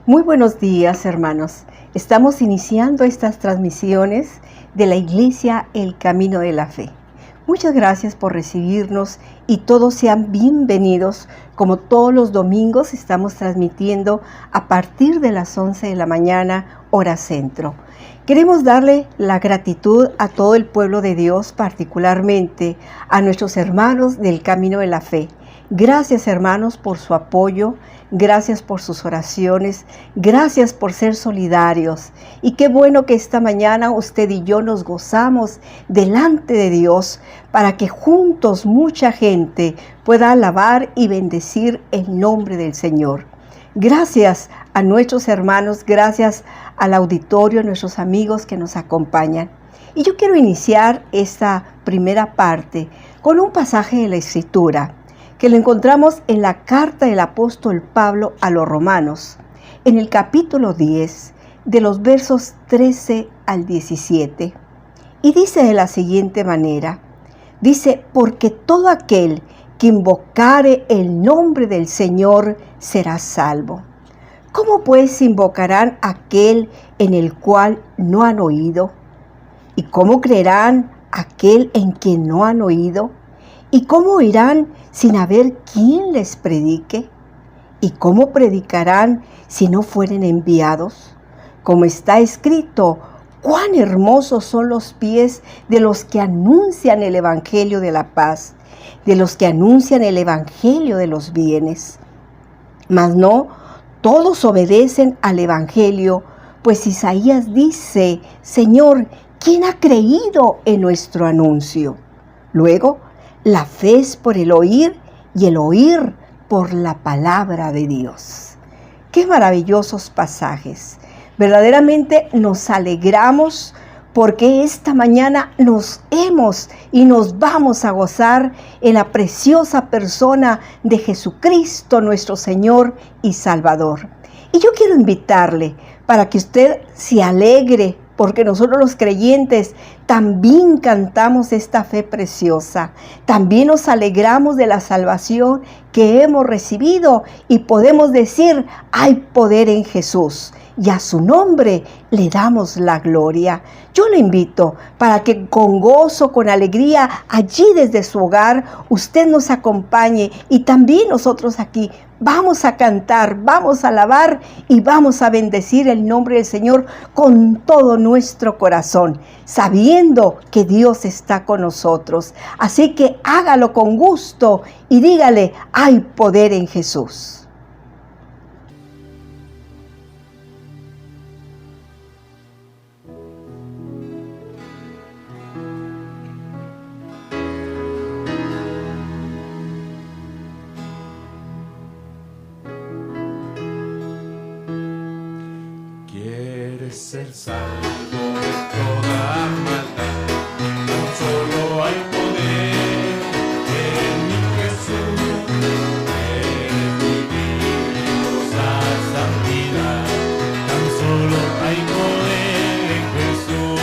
Muy buenos días, hermanos. Estamos iniciando estas transmisiones de la Iglesia El Camino de la Fe. Muchas gracias por recibirnos y todos sean bienvenidos. Como todos los domingos estamos transmitiendo a partir de las 11 de la mañana, hora centro. Queremos darle la gratitud a todo el pueblo de Dios, particularmente a nuestros hermanos del Camino de la Fe. Gracias, hermanos, por su apoyo, gracias por sus oraciones, gracias por ser solidarios. Y qué bueno que esta mañana usted y yo nos gozamos delante de Dios para que juntos mucha gente pueda alabar y bendecir el nombre del Señor. Gracias a nuestros hermanos, gracias al auditorio, a nuestros amigos que nos acompañan. Y yo quiero iniciar esta primera parte con un pasaje de la Escritura que lo encontramos en la carta del apóstol Pablo a los Romanos, en el capítulo 10, de los versos 13 al 17. Y dice de la siguiente manera, dice, porque todo aquel que invocare el nombre del Señor será salvo. ¿Cómo pues invocarán aquel en el cual no han oído? ¿Y cómo creerán aquel en quien no han oído? ¿Y cómo oirán sin haber quien les predique? ¿Y cómo predicarán si no fueren enviados? Como está escrito, cuán hermosos son los pies de los que anuncian el evangelio de la paz, de los que anuncian el evangelio de los bienes. Mas no todos obedecen al evangelio, pues Isaías dice, Señor, ¿quién ha creído en nuestro anuncio? Luego, la fe es por el oír y el oír por la palabra de Dios. ¡Qué maravillosos pasajes! Verdaderamente nos alegramos porque esta mañana nos hemos y nos vamos a gozar en la preciosa persona de Jesucristo, nuestro Señor y Salvador. Y yo quiero invitarle para que usted se alegre, porque nosotros los creyentes también cantamos esta fe preciosa. También nos alegramos de la salvación que hemos recibido y podemos decir, hay poder en Jesús. Y a su nombre le damos la gloria. Yo le invito para que con gozo, con alegría, allí desde su hogar, usted nos acompañe y también nosotros aquí vamos a cantar, vamos a alabar y vamos a bendecir el nombre del Señor con todo nuestro corazón, sabiendo que Dios está con nosotros. Así que hágalo con gusto y dígale, hay poder en Jesús. Ser salvo de toda maldad, tan solo hay poder en mi Jesús, eres vividos a santidad, tan solo hay poder en Jesús,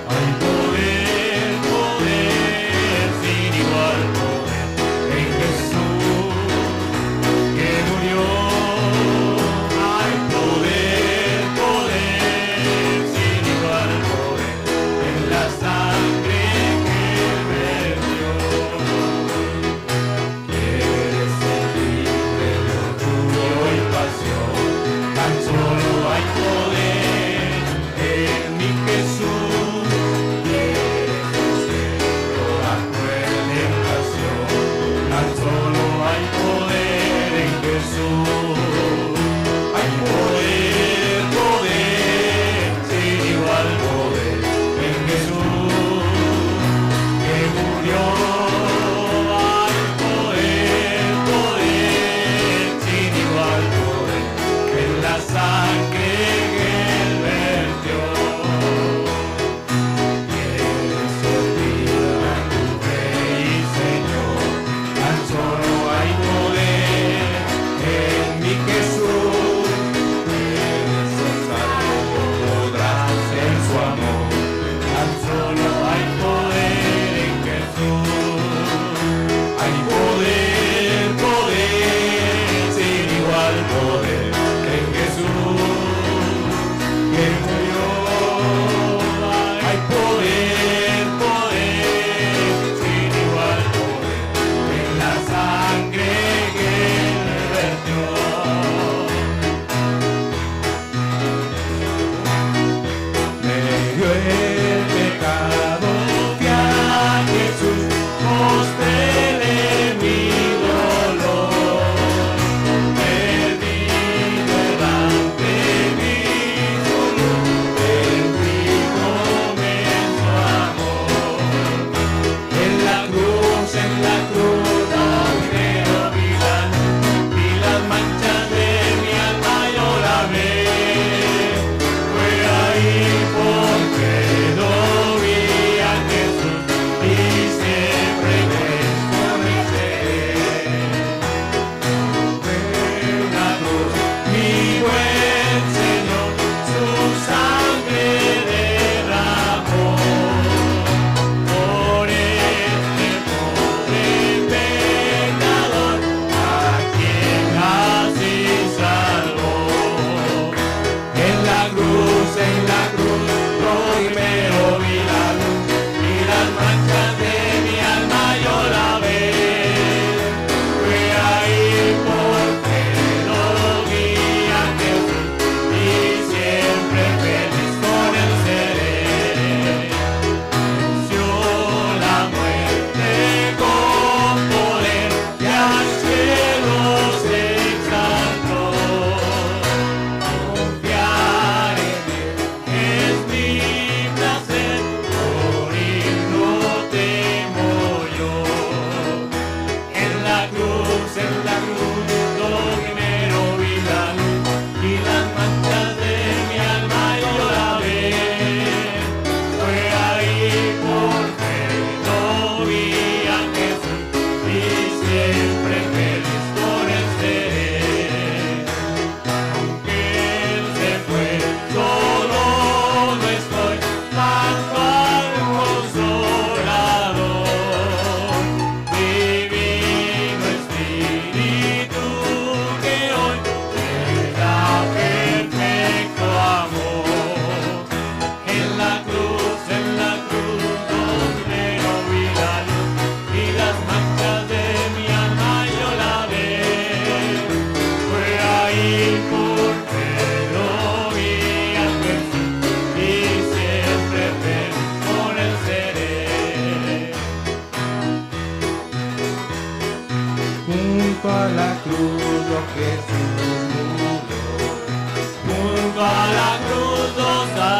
hay poder, poder, sin igual poder en Jesús, que murió, hay poder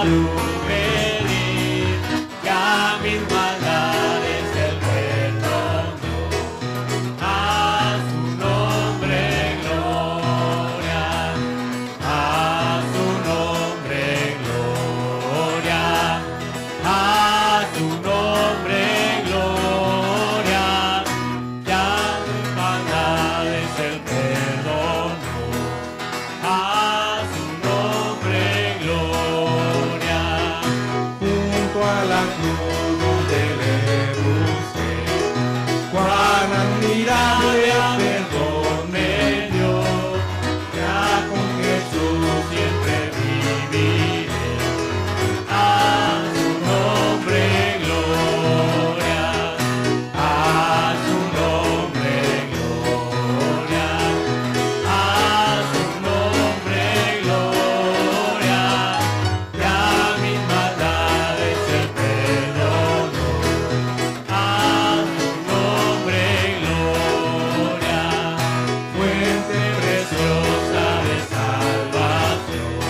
transgredir, que a mis maldades Él perdonó. A su nombre gloria, a su nombre gloria, a su nombre gloria, ya mis maldades Él perdonó. A su nombre gloria, junto a la cruz donde le busqué, cuán admirable perdón me dio, ya con Jesús siempre viviré. A su nombre gloria, a su nombre gloria, a su nombre gloria, ya mis maldades Él perdonó. A su nombre gloria, fuente preciosa de salvación,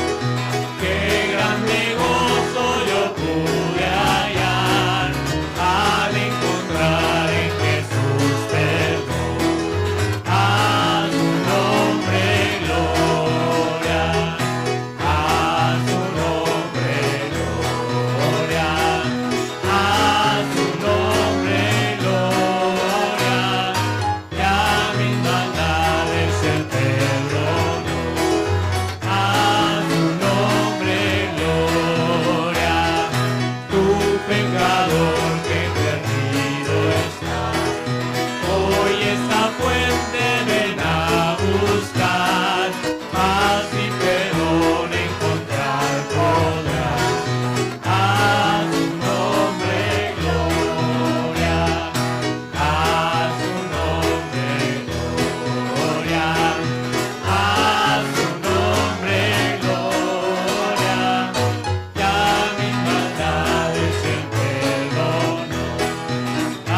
qué grande gozo yo pude hallar al encontrar en Jesús perdón. A su nombre gloria, a su nombre gloria, a su nombre gloria, ya mis maldades Él perdonó. A su nombre gloria, tu pecador que perdido estás, hoy esta fuente ven a buscar, paz y perdón encontrar podrás. A su nombre gloria, a su nombre gloria, a su nombre gloria, ya mis maldades Él perdonó. A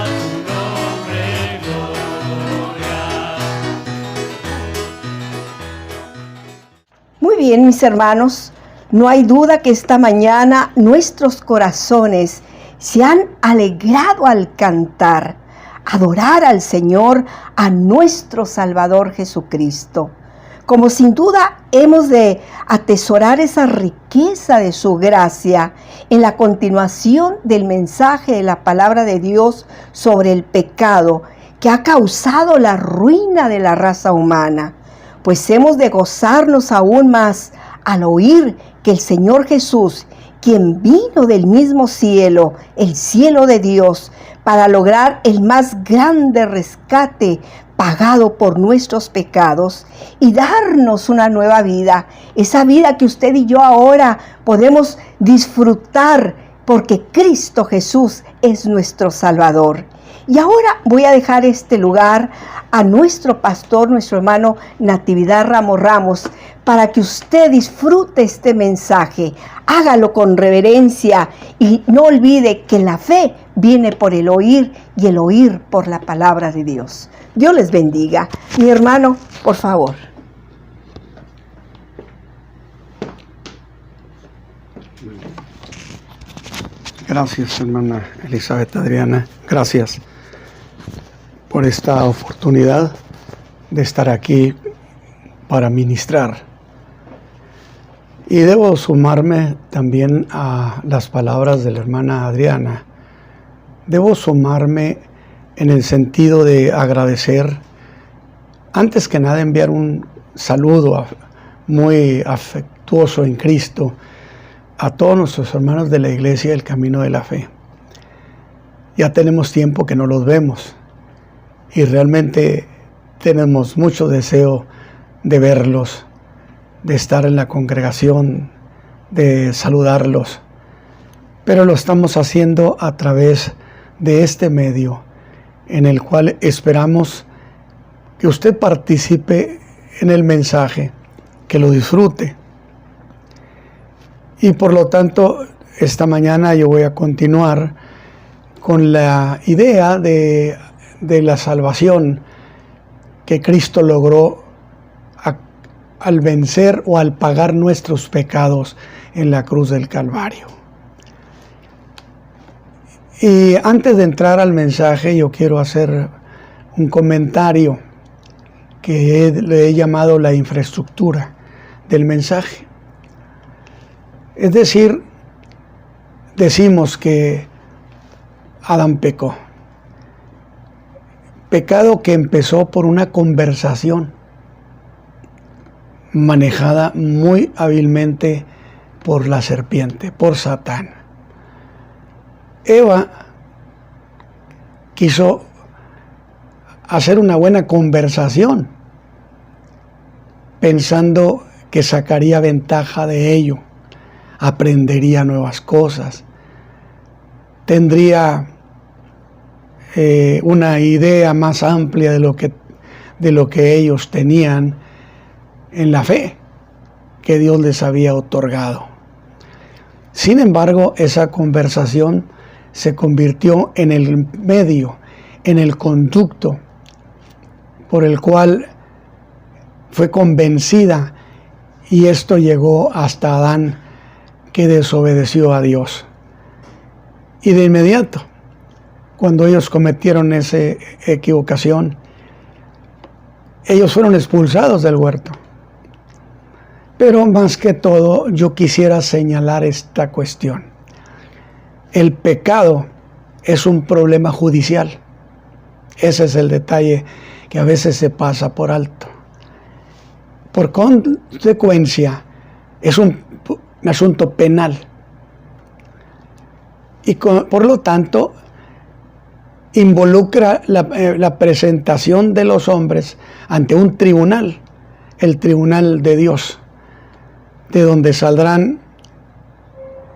su nombre gloria. Muy bien, mis hermanos, no hay duda que esta mañana nuestros corazones se han alegrado al cantar, adorar al Señor, a nuestro Salvador Jesucristo. Como sin duda hemos de atesorar esa riqueza de su gracia en la continuación del mensaje de la palabra de Dios sobre el pecado que ha causado la ruina de la raza humana, pues hemos de gozarnos aún más al oír que el Señor Jesús, quien vino del mismo cielo, el cielo de Dios, para lograr el más grande rescate pagado por nuestros pecados y darnos una nueva vida, esa vida que usted y yo ahora podemos disfrutar porque Cristo Jesús es nuestro Salvador. Y ahora voy a dejar este lugar a nuestro pastor, nuestro hermano Natividad Ramos Ramos, para que usted disfrute este mensaje. Hágalo con reverencia y no olvide que la fe viene por el oír y el oír por la palabra de Dios. Dios les bendiga. Mi hermano, por favor. Gracias, hermana Elizabeth Adriana. Gracias por esta oportunidad de estar aquí para ministrar. Y debo sumarme también a las palabras de la hermana Adriana. Debo sumarme en el sentido de agradecer, antes que nada enviar un saludo muy afectuoso en Cristo a todos nuestros hermanos de la Iglesia del Camino de la Fe. Ya tenemos tiempo que no los vemos y realmente tenemos mucho deseo de verlos, de estar en la congregación, de saludarlos. Pero lo estamos haciendo a través de este medio, en el cual esperamos que usted participe en el mensaje, que lo disfrute. Y por lo tanto, esta mañana yo voy a continuar con la idea de la salvación que Cristo logró al vencer o al pagar nuestros pecados en la cruz del Calvario. Y antes de entrar al mensaje, yo quiero hacer un comentario que le he llamado la infraestructura del mensaje. Es decir, decimos que Adán pecó. Pecado que empezó por una conversación manejada muy hábilmente por la serpiente, por Satán. Eva quiso hacer una buena conversación, pensando que sacaría ventaja de ello, aprendería nuevas cosas, tendría una idea más amplia de lo que ellos tenían en la fe que Dios les había otorgado. Sin embargo, esa conversación se convirtió en el medio, en el conducto por el cual fue convencida, y esto llegó hasta Adán, que desobedeció a Dios. Y de inmediato, cuando ellos cometieron esa equivocación, ellos fueron expulsados del huerto. Pero más que todo, yo quisiera señalar esta cuestión. El pecado es un problema judicial. Ese es el detalle que a veces se pasa por alto. Por consecuencia, es un asunto penal. Y por lo tanto, involucra la presentación de los hombres ante un tribunal, el tribunal de Dios, de donde saldrán,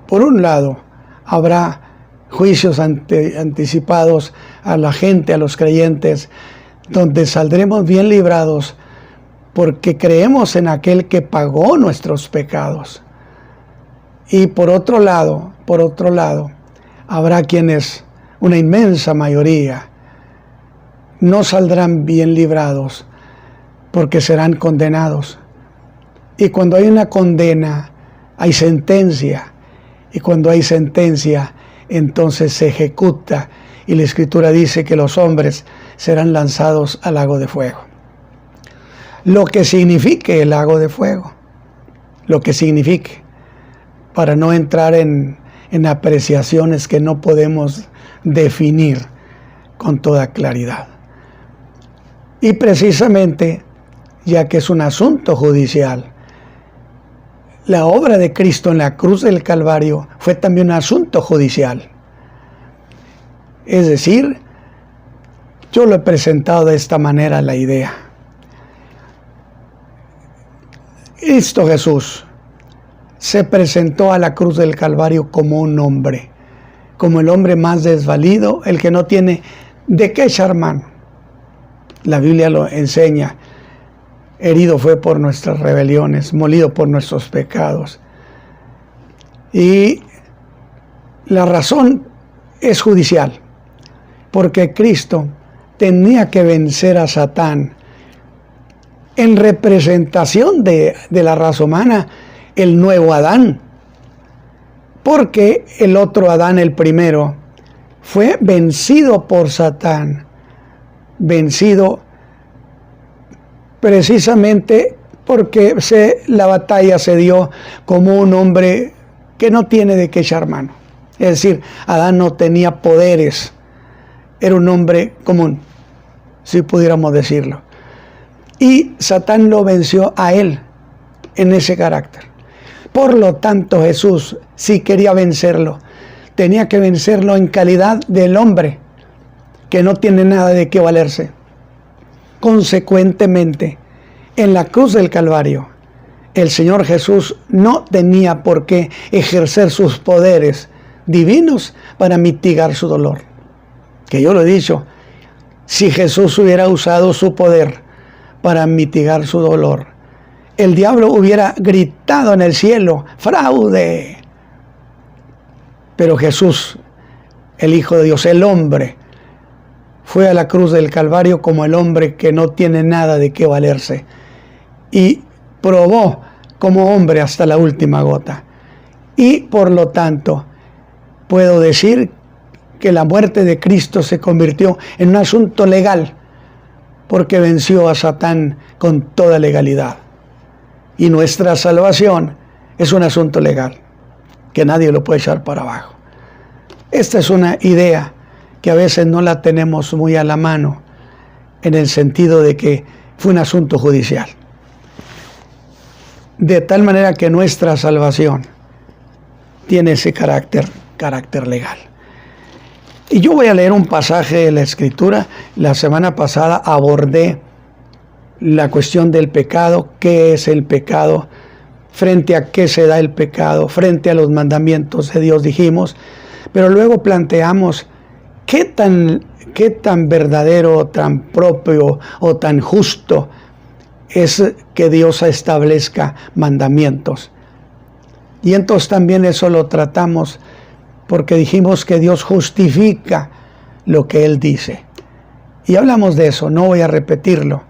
por un lado, habrá juicios anticipados a la gente, a los creyentes, donde saldremos bien librados porque creemos en aquel que pagó nuestros pecados. Y por otro lado, habrá quienes, una inmensa mayoría, no saldrán bien librados porque serán condenados. Y cuando hay una condena, hay sentencia. Y cuando hay sentencia, entonces se ejecuta. Y la Escritura dice que los hombres serán lanzados al lago de fuego. Lo que signifique el lago de fuego, lo que signifique, para no entrar en apreciaciones que no podemos definir con toda claridad. Y precisamente, ya que es un asunto judicial, la obra de Cristo en la cruz del Calvario fue también un asunto judicial. Es decir, yo lo he presentado de esta manera la idea. Cristo Jesús se presentó a la cruz del Calvario como un hombre, como el hombre más desvalido, el que no tiene de qué echar mano. La Biblia lo enseña. Herido fue por nuestras rebeliones, molido por nuestros pecados. Y la razón es judicial, porque Cristo tenía que vencer a Satán en representación de la raza humana, el nuevo Adán, porque el otro Adán, el primero, fue vencido por Satán, vencido precisamente porque la batalla se dio como un hombre que no tiene de qué echar mano. Es decir, Adán no tenía poderes, era un hombre común, si pudiéramos decirlo. Y Satán lo venció a él en ese carácter. Por lo tanto, Jesús, si quería vencerlo, tenía que vencerlo en calidad del hombre, que no tiene nada de qué valerse. Consecuentemente, en la cruz del Calvario, el Señor Jesús no tenía por qué ejercer sus poderes divinos para mitigar su dolor. Que yo lo he dicho, si Jesús hubiera usado su poder para mitigar su dolor, el diablo hubiera gritado en el cielo, ¡fraude! Pero Jesús, el Hijo de Dios, el hombre, fue a la cruz del Calvario como el hombre que no tiene nada de qué valerse. Y probó como hombre hasta la última gota. Y por lo tanto, puedo decir que la muerte de Cristo se convirtió en un asunto legal, porque venció a Satán con toda legalidad. Y nuestra salvación es un asunto legal, que nadie lo puede echar para abajo. Esta es una idea que a veces no la tenemos muy a la mano, en el sentido de que fue un asunto judicial. De tal manera que nuestra salvación tiene ese carácter legal. Y yo voy a leer un pasaje de la Escritura. La semana pasada abordé la cuestión del pecado, qué es el pecado, frente a qué se da el pecado, frente a los mandamientos de Dios dijimos, pero luego planteamos qué tan verdadero, tan propio o tan justo es que Dios establezca mandamientos. Y entonces también eso lo tratamos porque dijimos que Dios justifica lo que Él dice. Y hablamos de eso, no voy a repetirlo.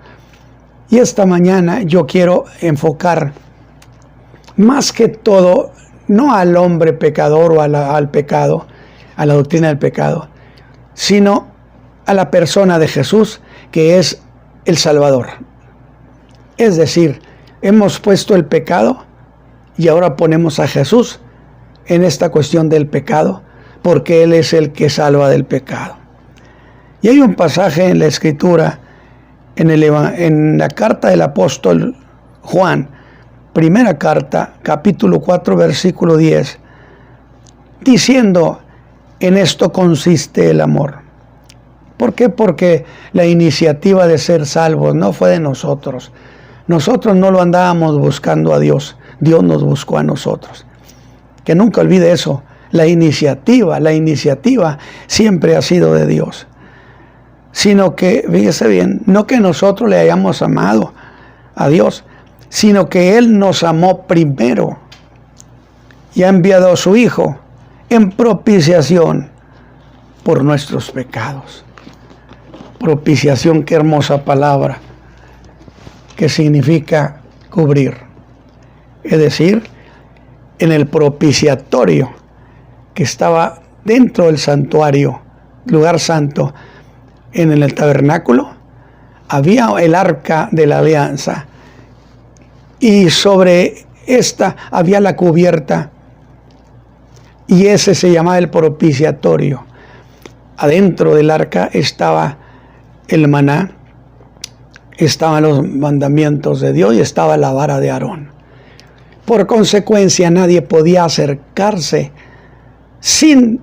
Y esta mañana yo quiero enfocar más que todo, no al hombre pecador o al pecado, a la doctrina del pecado, sino a la persona de Jesús, que es el Salvador. Es decir, hemos puesto el pecado y ahora ponemos a Jesús en esta cuestión del pecado, porque Él es el que salva del pecado. Y hay un pasaje en la Escritura, en la carta del apóstol Juan, primera carta, capítulo 4, versículo 10, diciendo: en esto consiste el amor. ¿Por qué? Porque la iniciativa de ser salvos no fue de nosotros. Nosotros no lo andábamos buscando a Dios. Dios nos buscó a nosotros. Que nunca olvide eso. La iniciativa siempre ha sido de Dios. Sino que, fíjese bien, no que nosotros le hayamos amado a Dios, sino que Él nos amó primero y ha enviado a su Hijo en propiciación por nuestros pecados. Propiciación, qué hermosa palabra, que significa cubrir. Es decir, en el propiciatorio que estaba dentro del santuario, lugar santo, en el tabernáculo, había el arca de la alianza y sobre esta había la cubierta, y ese se llamaba el propiciatorio. Adentro del arca estaba el maná, estaban los mandamientos de Dios y estaba la vara de Aarón. Por consecuencia, nadie podía acercarse sin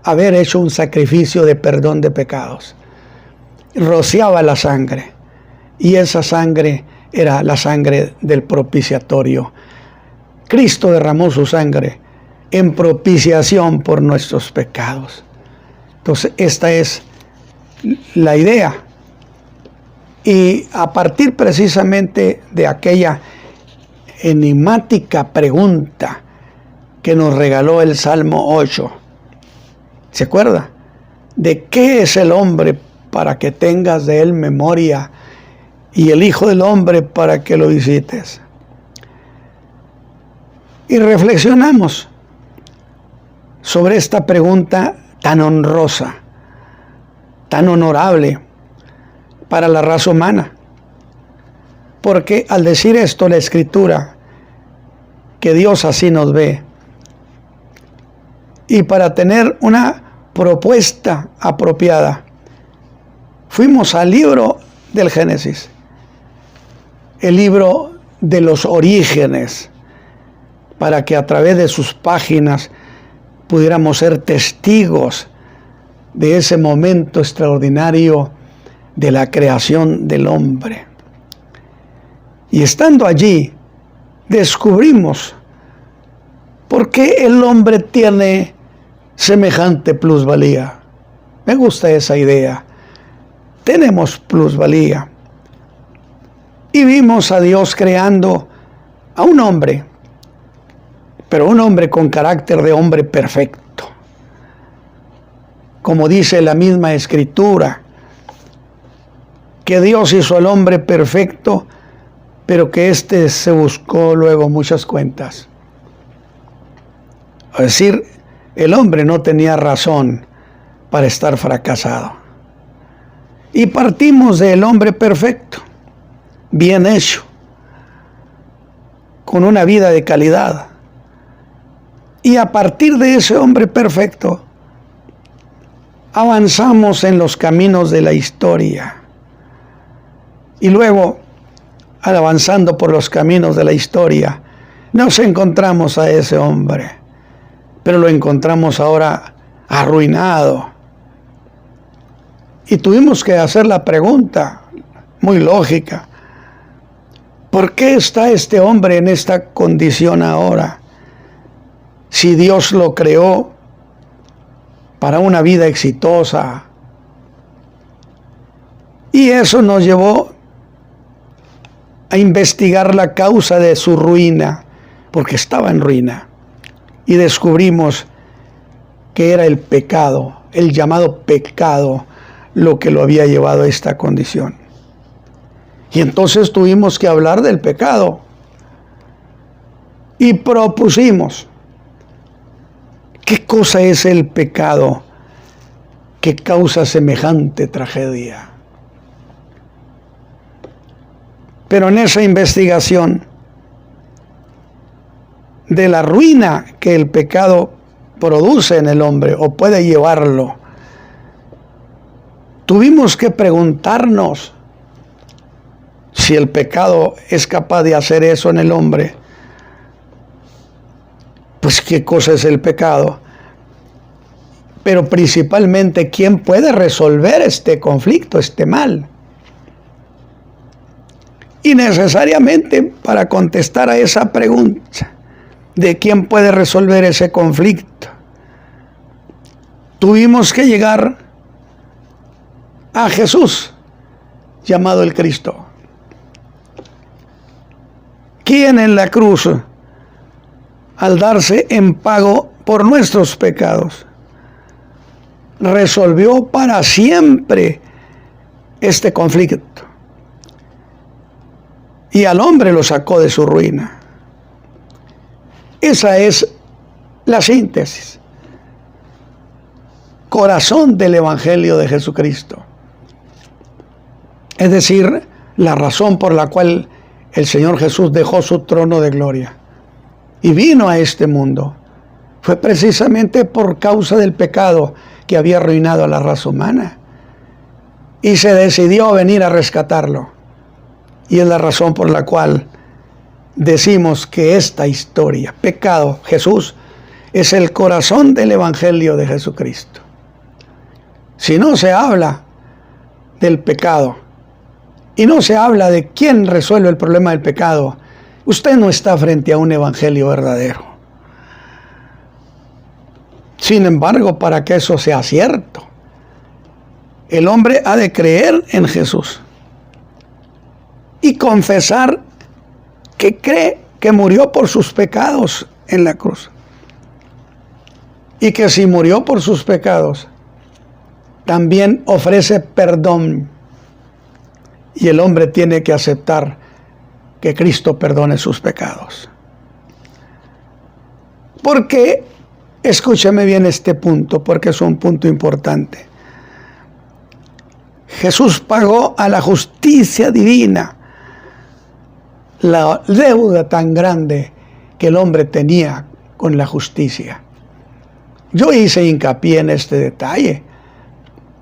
haber hecho un sacrificio de perdón de pecados. Rociaba la sangre, y esa sangre era la sangre del propiciatorio. Cristo derramó su sangre en propiciación por nuestros pecados. Entonces, esta es la idea. Y a partir precisamente de aquella enigmática pregunta que nos regaló el Salmo 8, ¿se acuerda? ¿De qué es el hombre para que tengas de él memoria, y el Hijo del Hombre para que lo visites? Y reflexionamos sobre esta pregunta tan honrosa, tan honorable para la raza humana. Porque al decir esto la Escritura, que Dios así nos ve, y para tener una propuesta apropiada, fuimos al libro del Génesis, el libro de los orígenes, para que a través de sus páginas pudiéramos ser testigos de ese momento extraordinario de la creación del hombre. Y estando allí, descubrimos por qué el hombre tiene semejante plusvalía. Me gusta esa idea. Tenemos plusvalía. Y vimos a Dios creando a un hombre, pero un hombre con carácter de hombre perfecto. Como dice la misma Escritura, que Dios hizo al hombre perfecto pero que éste se buscó luego muchas cuentas. Es decir, el hombre no tenía razón para estar fracasado. Y partimos del hombre perfecto, bien hecho, con una vida de calidad. Y a partir de ese hombre perfecto, avanzamos en los caminos de la historia. Y luego, al avanzando por los caminos de la historia, nos encontramos a ese hombre, pero lo encontramos ahora arruinado. Y tuvimos que hacer la pregunta muy lógica: ¿por qué está este hombre en esta condición ahora? Si Dios lo creó para una vida exitosa. Y eso nos llevó a investigar la causa de su ruina, porque estaba en ruina. Y descubrimos que era el pecado, el llamado pecado, lo que lo había llevado a esta condición. Y entonces tuvimos que hablar del pecado. Y propusimos: ¿qué cosa es el pecado que causa semejante tragedia? Pero en esa investigación de la ruina que el pecado produce en el hombre o puede llevarlo, tuvimos que preguntarnos si el pecado es capaz de hacer eso en el hombre. Pues qué cosa es el pecado, pero principalmente quién puede resolver este conflicto, este mal. Y necesariamente para contestar a esa pregunta de quién puede resolver ese conflicto, tuvimos que llegar a Jesús, llamado el Cristo, quien en la cruz, al darse en pago por nuestros pecados, resolvió para siempre este conflicto. Y al hombre lo sacó de su ruina. Esa es la síntesis, corazón del Evangelio de Jesucristo. Es decir, la razón por la cual el Señor Jesús dejó su trono de gloria y vino a este mundo fue precisamente por causa del pecado que había arruinado a la raza humana. Y se decidió venir a rescatarlo. Y es la razón por la cual decimos que esta historia, pecado, Jesús, es el corazón del Evangelio de Jesucristo. Si no se habla del pecado y no se habla de quién resuelve el problema del pecado, usted no está frente a un evangelio verdadero. Sin embargo, para que eso sea cierto, el hombre ha de creer en Jesús y confesar que cree que murió por sus pecados en la cruz. Y que si murió por sus pecados, también ofrece perdón. Y el hombre tiene que aceptar que Cristo perdone sus pecados. Porque, escúcheme bien este punto, porque es un punto importante. Jesús pagó a la justicia divina la deuda tan grande que el hombre tenía con la justicia. Yo hice hincapié en este detalle,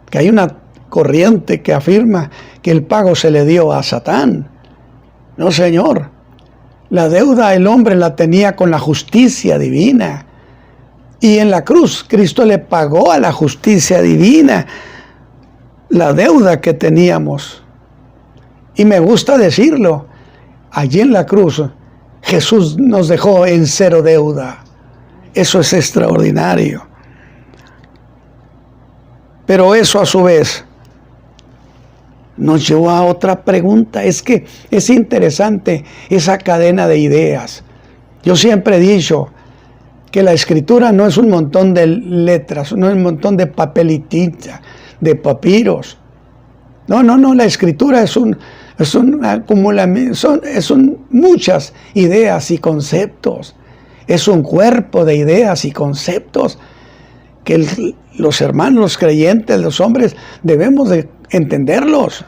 que hay una corriente que afirma que el pago se le dio a Satán. No, señor. La deuda el hombre la tenía con la justicia divina. Y en la cruz, Cristo le pagó a la justicia divina la deuda que teníamos. Y me gusta decirlo, allí en la cruz, Jesús nos dejó en cero deuda. Eso es extraordinario. Pero eso a su vez nos llevó a otra pregunta. Es que es interesante esa cadena de ideas. Yo siempre he dicho que la escritura no es un montón de letras, no es un montón de papel y tinta, de papiros. No, la escritura es Es son muchas ideas y conceptos. Es un cuerpo de ideas y conceptos que los hermanos, los creyentes, los hombres, debemos de entenderlos.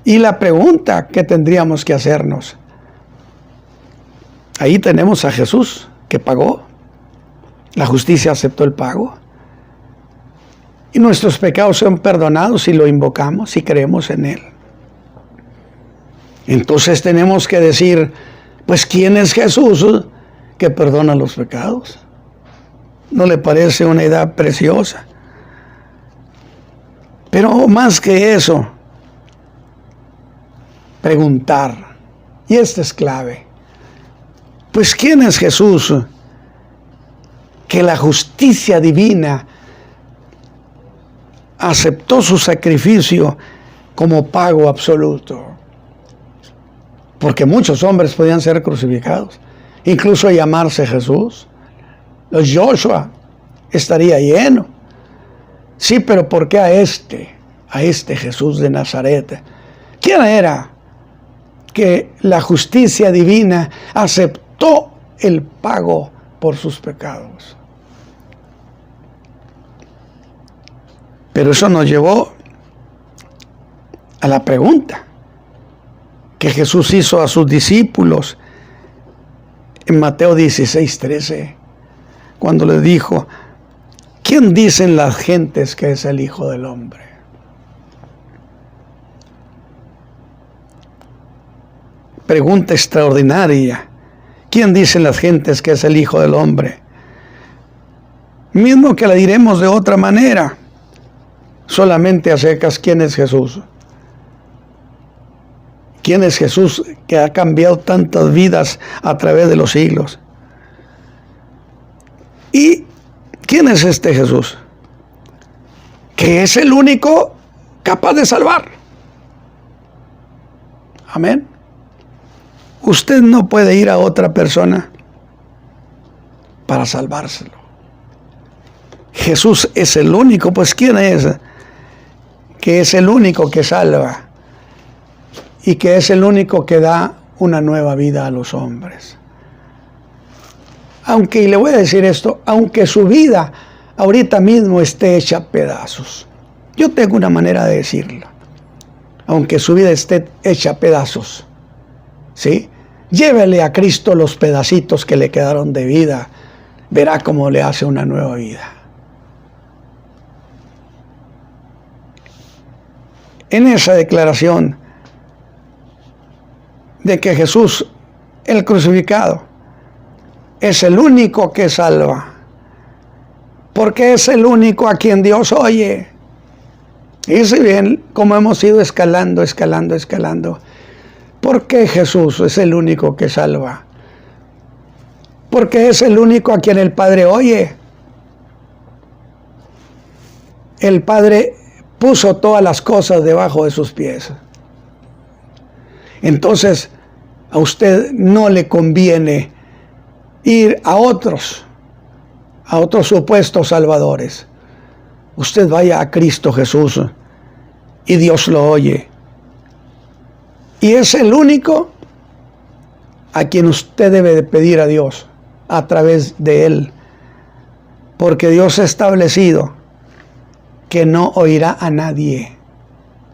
Y la pregunta que tendríamos que hacernos, ahí tenemos a Jesús que pagó, la justicia aceptó el pago, y nuestros pecados son perdonados si lo invocamos, si creemos en Él. Entonces tenemos que decir, pues ¿quién es Jesús que perdona los pecados? ¿No le parece una idea preciosa? Pero más que eso, preguntar, y esta es clave, pues ¿quién es Jesús que la justicia divina aceptó su sacrificio como pago absoluto? Porque muchos hombres podían ser crucificados, incluso llamarse Jesús. Los Joshua estaría lleno. Sí, pero ¿por qué a este Jesús de Nazaret? ¿Quién era que la justicia divina aceptó el pago por sus pecados? Pero eso nos llevó a la pregunta que Jesús hizo a sus discípulos en Mateo 16:13, cuando les dijo, ¿quién dicen las gentes que es el Hijo del Hombre? Pregunta extraordinaria. ¿Quién dicen las gentes que es el Hijo del Hombre? Mismo que la diremos de otra manera, solamente a secas, ¿quién es Jesús? ¿Quién es Jesús que ha cambiado tantas vidas a través de los siglos? ¿Y quién es este Jesús? Que es el único capaz de salvar. Amén. Usted no puede ir a otra persona para salvárselo. Jesús es el único, pues ¿quién es? Que es el único que salva y que es el único que da una nueva vida a los hombres. Aunque, y le voy a decir esto, aunque su vida ahorita mismo esté hecha a pedazos, yo tengo una manera de decirlo, aunque su vida esté hecha a pedazos, ¿sí? Llévele a Cristo los pedacitos que le quedaron de vida, verá cómo le hace una nueva vida. En esa declaración de que Jesús, el crucificado, es el único que salva, porque es el único a quien Dios oye. Fíjense bien cómo hemos ido escalando. ¿Por qué Jesús es el único que salva? Porque es el único a quien el Padre oye. El Padre puso todas las cosas debajo de sus pies. Entonces, a usted no le conviene ir a otros supuestos salvadores. Usted vaya a Cristo Jesús y Dios lo oye. Y es el único a quien usted debe de pedir a Dios a través de Él. Porque Dios ha establecido que no oirá a nadie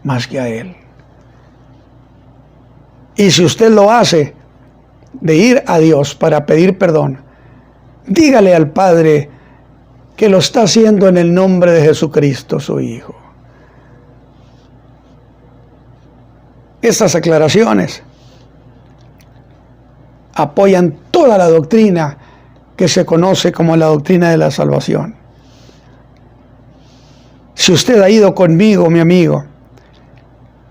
más que a Él. Y si usted lo hace de ir a Dios para pedir perdón, dígale al Padre que lo está haciendo en el nombre de Jesucristo, su Hijo. Estas aclaraciones apoyan toda la doctrina que se conoce como la doctrina de la salvación. Si usted ha ido conmigo, mi amigo,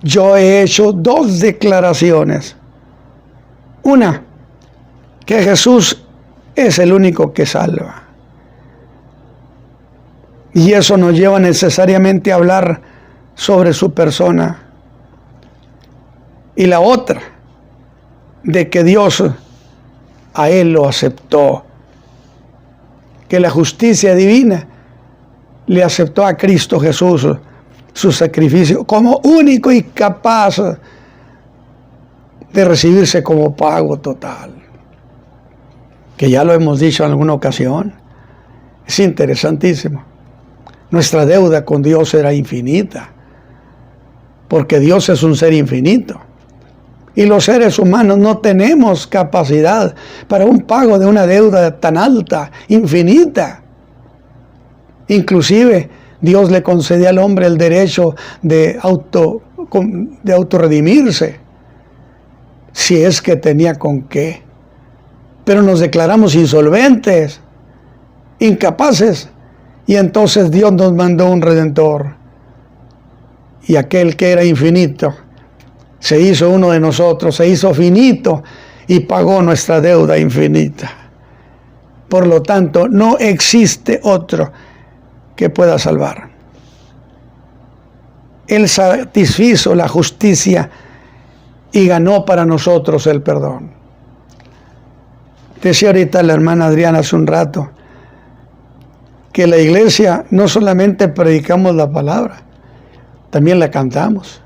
yo he hecho 2 declaraciones. Una, que Jesús es el único que salva. Y eso nos lleva necesariamente a hablar sobre su persona. Y la otra, de que Dios a Él lo aceptó. Que la justicia divina le aceptó a Cristo Jesús su sacrificio como único y capaz de recibirse como pago total. Que ya lo hemos dicho en alguna ocasión. Es interesantísimo. Nuestra deuda con Dios era infinita, porque Dios es un ser infinito. Y los seres humanos no tenemos capacidad para un pago de una deuda tan alta, infinita. Inclusive, Dios le concedió al hombre el derecho de autorredimirse, si es que tenía con qué. Pero nos declaramos insolventes, incapaces, y entonces Dios nos mandó un Redentor. Y aquel que era infinito se hizo uno de nosotros, se hizo finito y pagó nuestra deuda infinita. Por lo tanto, no existe otro que pueda salvar. Él satisfizo la justicia y ganó para nosotros el perdón. Decía ahorita la hermana Adriana hace un rato que la iglesia no solamente predicamos la palabra, también la cantamos.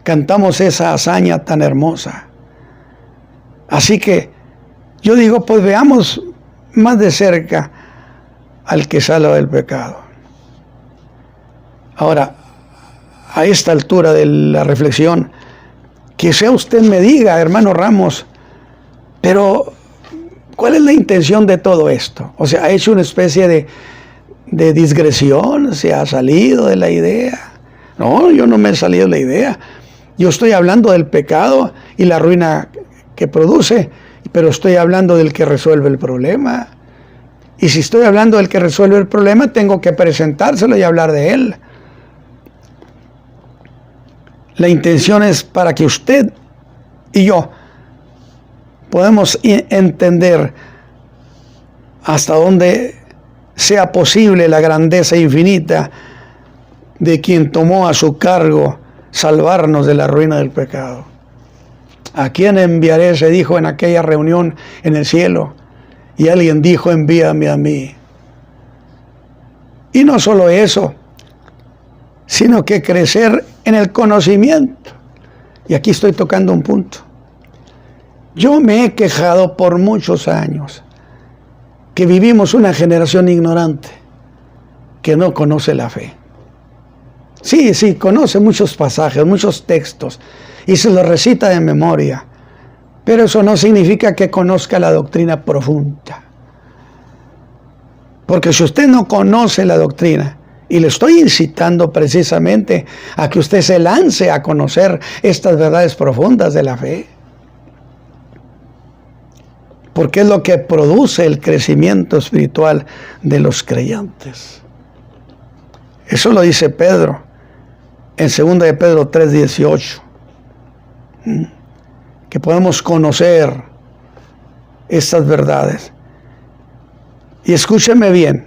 Cantamos esa hazaña tan hermosa. Así que yo digo, pues veamos más de cerca al que salva del pecado. Ahora, a esta altura de la reflexión, quizá usted me diga, hermano Ramos, pero ¿cuál es la intención de todo esto? O sea, ¿ha hecho una especie de digresión? ¿Se ha salido de la idea? No, yo no me he salido de la idea. Yo estoy hablando del pecado y la ruina que produce, pero estoy hablando del que resuelve el problema. Y si estoy hablando del que resuelve el problema, tengo que presentárselo y hablar de él. La intención es para que usted y yo podamos entender hasta dónde sea posible la grandeza infinita de quien tomó a su cargo salvarnos de la ruina del pecado. ¿A quién enviaré?, se dijo en aquella reunión en el cielo. Y alguien dijo, envíame a mí. Y no solo eso, sino que crecer en el conocimiento. Y aquí estoy tocando un punto. Yo me he quejado por muchos años que vivimos una generación ignorante que no conoce la fe. Sí, conoce muchos pasajes, muchos textos y se los recita de memoria, pero eso no significa que conozca la doctrina profunda. Porque si usted no conoce la doctrina, y le estoy incitando precisamente a que usted se lance a conocer estas verdades profundas de la fe, porque es lo que produce el crecimiento espiritual de los creyentes. Eso lo dice Pedro en 2 de Pedro 3:18, que podemos conocer estas verdades. Y escúcheme bien,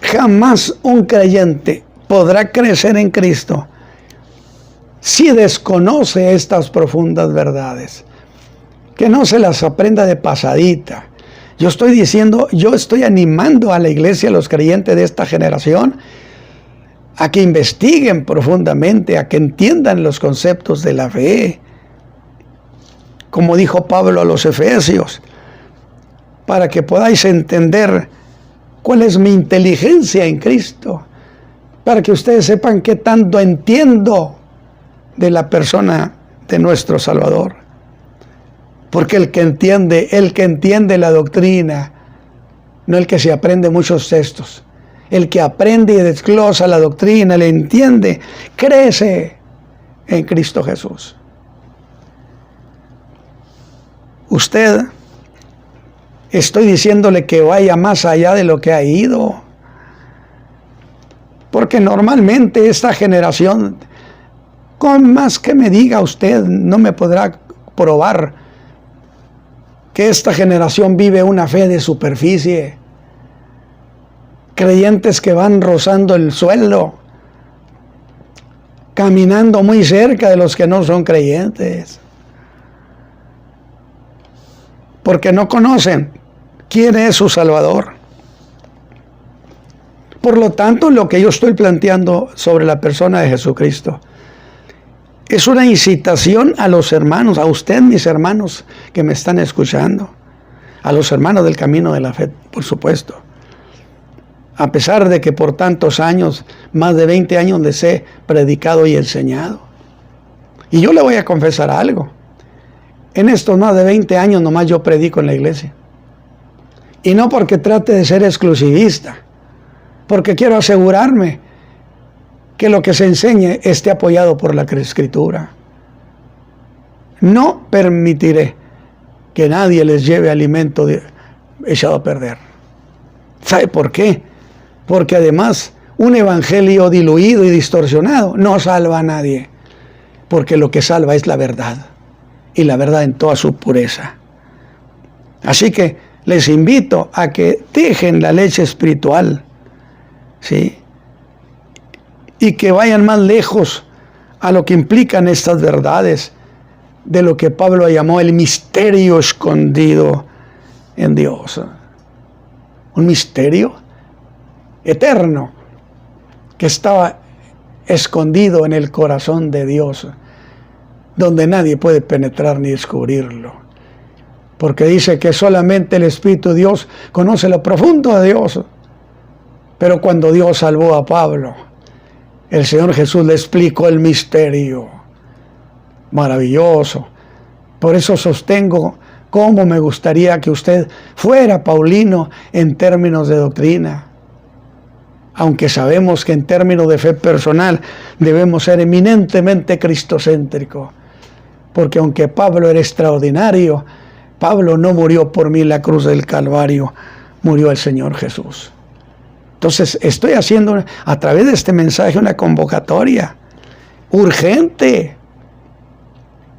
jamás un creyente podrá crecer en Cristo si desconoce estas profundas verdades. Que no se las aprenda de pasadita. Yo estoy animando a la iglesia, a los creyentes de esta generación, a que investiguen profundamente, a que entiendan los conceptos de la fe. Como dijo Pablo a los Efesios, para que podáis entender cuál es mi inteligencia en Cristo, para que ustedes sepan qué tanto entiendo de la persona de nuestro Salvador. Porque el que entiende la doctrina, no el que se aprende muchos textos, el que aprende y desglosa la doctrina, le entiende, crece en Cristo Jesús. Usted, estoy diciéndole que vaya más allá de lo que ha ido. Porque normalmente esta generación, con más que me diga usted, no me podrá probar que esta generación vive una fe de superficie. Creyentes que van rozando el suelo, caminando muy cerca de los que no son creyentes. Porque no conocen quién es su Salvador. Por lo tanto, lo que yo estoy planteando sobre la persona de Jesucristo es una incitación a los hermanos, a usted, mis hermanos que me están escuchando, a los hermanos del camino de la fe, por supuesto. A pesar de que por tantos años, más de 20 años les he predicado y enseñado. Y yo le voy a confesar algo. En estos más de 20 años nomás yo predico en la iglesia. Y no porque trate de ser exclusivista, porque quiero asegurarme que lo que se enseñe esté apoyado por la Escritura. No permitiré que nadie les lleve alimento echado a perder. ¿Sabe por qué? Porque además un evangelio diluido y distorsionado no salva a nadie. Porque lo que salva es la verdad. Y la verdad en toda su pureza. Así que les invito a que dejen la leche espiritual, ¿sí? Y que vayan más lejos a lo que implican estas verdades de lo que Pablo llamó el misterio escondido en Dios. Un misterio eterno que estaba escondido en el corazón de Dios, donde nadie puede penetrar ni descubrirlo. Porque dice que solamente el Espíritu de Dios conoce lo profundo de Dios. Pero cuando Dios salvó a Pablo, el Señor Jesús le explicó el misterio. Maravilloso. Por eso sostengo cómo me gustaría que usted fuera paulino en términos de doctrina. Aunque sabemos que en términos de fe personal debemos ser eminentemente cristocéntricos. Porque aunque Pablo era extraordinario, Pablo no murió por mí en la cruz del Calvario, murió el Señor Jesús. Entonces estoy haciendo a través de este mensaje una convocatoria urgente.